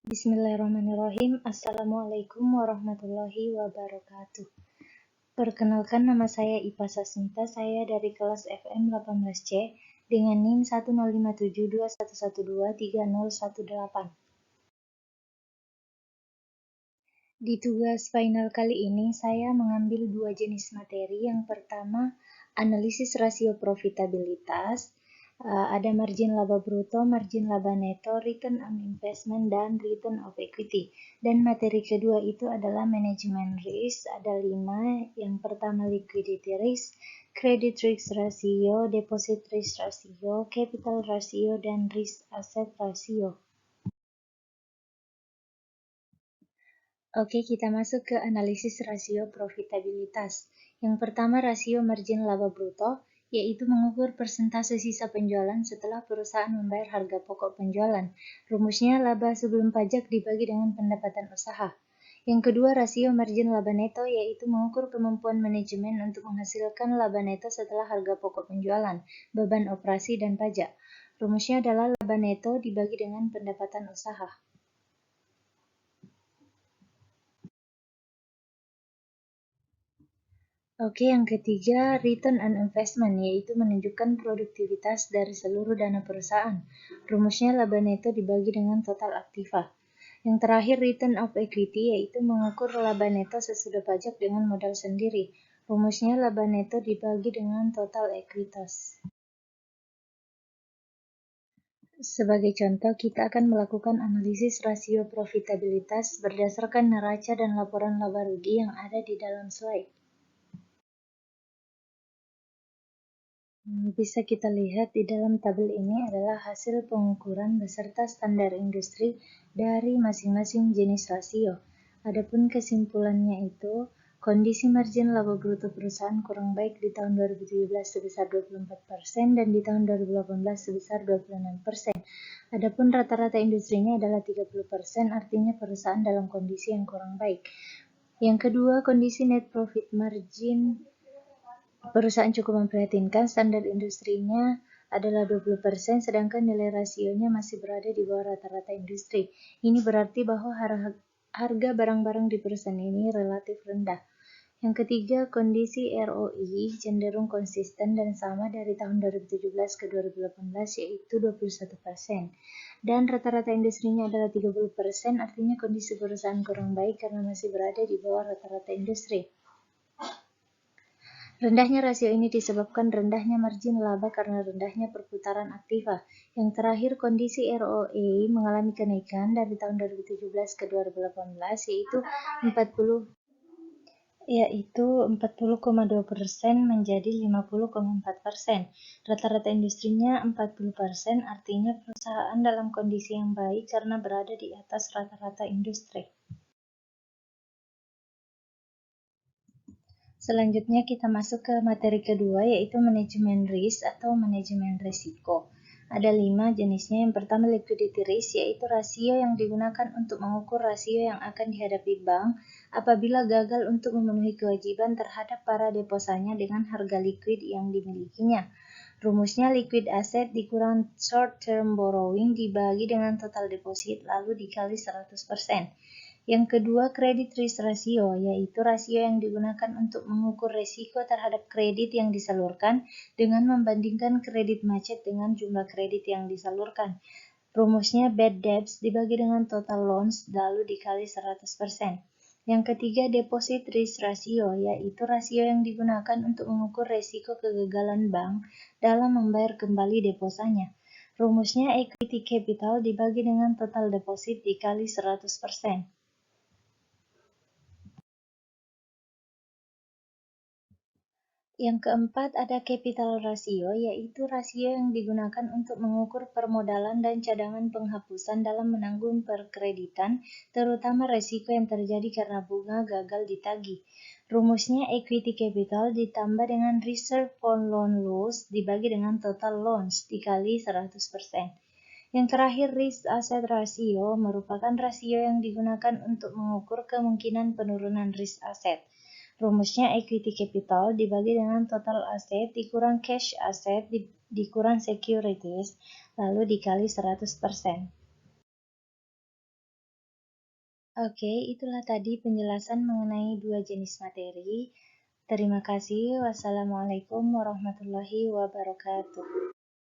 Bismillahirrahmanirrahim. Assalamualaikum warahmatullahi wabarakatuh. Perkenalkan, nama saya Ipa Sasmita. Saya dari kelas FM 18C dengan NIM 1057211230018. Di tugas final kali ini, saya mengambil dua jenis materi. Yang pertama, analisis rasio profitabilitas. Ada margin laba bruto, margin laba neto, return on investment, dan return of equity. Dan materi kedua itu adalah manajemen risk. Ada 5. Yang pertama, liquidity risk, credit risk ratio, deposit risk ratio, capital ratio, dan risk asset ratio. Oke, kita masuk ke analisis rasio profitabilitas. Yang pertama, rasio margin laba bruto, yaitu mengukur persentase sisa penjualan setelah perusahaan membayar harga pokok penjualan. Rumusnya laba sebelum pajak dibagi dengan pendapatan usaha. Yang kedua, rasio margin laba neto, yaitu mengukur kemampuan manajemen untuk menghasilkan laba neto setelah harga pokok penjualan, beban operasi, dan pajak. Rumusnya adalah laba neto dibagi dengan pendapatan usaha. Oke, yang ketiga, return on investment, yaitu menunjukkan produktivitas dari seluruh dana perusahaan. Rumusnya laba neto dibagi dengan total aktiva. Yang terakhir, return of equity, yaitu mengukur laba neto sesudah pajak dengan modal sendiri. Rumusnya laba neto dibagi dengan total ekuitas. Sebagai contoh, kita akan melakukan analisis rasio profitabilitas berdasarkan neraca dan laporan laba rugi yang ada di dalam slide. Bisa kita lihat di dalam tabel ini adalah hasil pengukuran beserta standar industri dari masing-masing jenis rasio. Adapun kesimpulannya itu, kondisi margin laba bruto perusahaan kurang baik di tahun 2017 sebesar 24% dan di tahun 2018 sebesar 26%. Adapun rata-rata industrinya adalah 30%, artinya perusahaan dalam kondisi yang kurang baik. Yang kedua, kondisi net profit margin perusahaan cukup memprihatinkan. Standar industrinya adalah 20%, sedangkan nilai rasionya masih berada di bawah rata-rata industri. Ini berarti bahwa harga barang-barang di perusahaan ini relatif rendah. Yang ketiga, kondisi ROI cenderung konsisten dan sama dari tahun 2017 ke 2018, yaitu 21%. Dan rata-rata industrinya adalah 30%, artinya kondisi perusahaan kurang baik karena masih berada di bawah rata-rata industri. Rendahnya rasio ini disebabkan rendahnya margin laba karena rendahnya perputaran aktiva. Yang terakhir, kondisi ROE mengalami kenaikan dari tahun 2017 ke 2018, yaitu 40,2% menjadi 50,4%. Rata-rata industrinya 40%, artinya perusahaan dalam kondisi yang baik karena berada di atas rata-rata industri. Selanjutnya kita masuk ke materi kedua, yaitu manajemen risk atau manajemen risiko. Ada 5 jenisnya. Yang pertama, liquidity risk, yaitu rasio yang digunakan untuk mengukur rasio yang akan dihadapi bank apabila gagal untuk memenuhi kewajiban terhadap para deposanya dengan harga liquid yang dimilikinya. Rumusnya liquid asset dikurang short term borrowing dibagi dengan total deposit lalu dikali 100%. Yang kedua, credit risk ratio, yaitu rasio yang digunakan untuk mengukur risiko terhadap kredit yang disalurkan dengan membandingkan kredit macet dengan jumlah kredit yang disalurkan. Rumusnya bad debts dibagi dengan total loans lalu dikali 100%. Yang ketiga, deposit risk ratio, yaitu rasio yang digunakan untuk mengukur risiko kegagalan bank dalam membayar kembali deposanya. Rumusnya equity capital dibagi dengan total deposit dikali 100%. Yang keempat, ada capital ratio, yaitu rasio yang digunakan untuk mengukur permodalan dan cadangan penghapusan dalam menanggung perkreditan, terutama risiko yang terjadi karena bunga gagal ditagih. Rumusnya equity capital ditambah dengan reserve for loan loss dibagi dengan total loans dikali 100%. Yang terakhir, risk asset ratio merupakan rasio yang digunakan untuk mengukur kemungkinan penurunan risk aset. Rumusnya equity capital dibagi dengan total aset dikurang cash asset dikurang securities lalu dikali 100%. Oke, itulah tadi penjelasan mengenai dua jenis materi. Terima kasih. Wassalamualaikum warahmatullahi wabarakatuh.